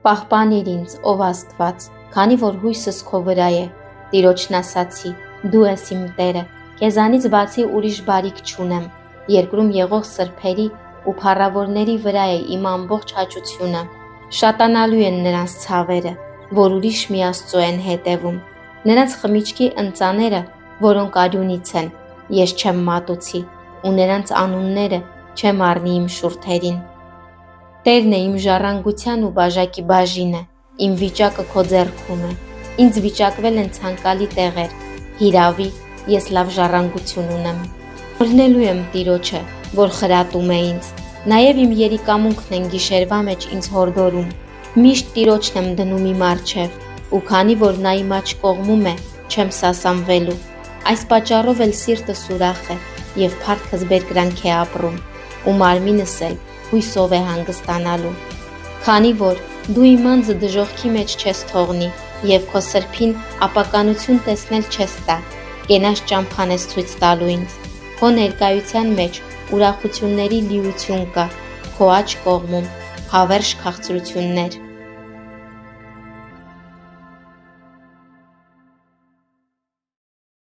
Պահպանիր ինձ, ով Աստված, քանի որ հույսս քո վրա է, Տիրոջն ասացի, դու ես իմ Տերը, քեզանից բացի ուրիշ բարիք չունեմ, երկրում եղող սրբերի ու փառավորների վրա է իմ ամբողջ հաճությունը, շատանալու են նրանց ցավերը, որ ուրիշ մի Աստծո են հետևում, նրանց խմիչքի ընծաները, որոնք արյունից են, ես չեմ մատուցի, ու նրանց անունները չեմ առնի իմ շուրթերին։ Տերն է իմ ժառանգության ու բաժակի բաժինը, իմ վիճակը քո ձեռքում է, ինձ վիճակվել են ցանկալի տեղեր, հիրավի, ես լավ ժառանգություն ունեմ։ Օրհնելու եմ Տիրոջը, որ խրատում է ինձ, նաև իմ երիկամունքն են գիշերվա մեջ ինձ հորդորում, միշտ Տիրոջն եմ դնում իմ առջև, ու քանի որ նա իմ աջ կողմում է, չեմ սասանվելու, այս պատճառով էլ սիրտս ուրախ է, և փառքս բերկրանք է ապրում, ու մարմինս էլ հույսով է հանգստանալու, քանի որ դու իմ անձը դժոխքի մեջ չես թողնի և քո սրբին ապականություն տեսնել չես տա, կենաց ճամփան ես ցույց տալու ինձ, քո ներկայության մեջ ուրախությունների լիություն կա, քո աջ կողմում հավերժ քաղցրություններ։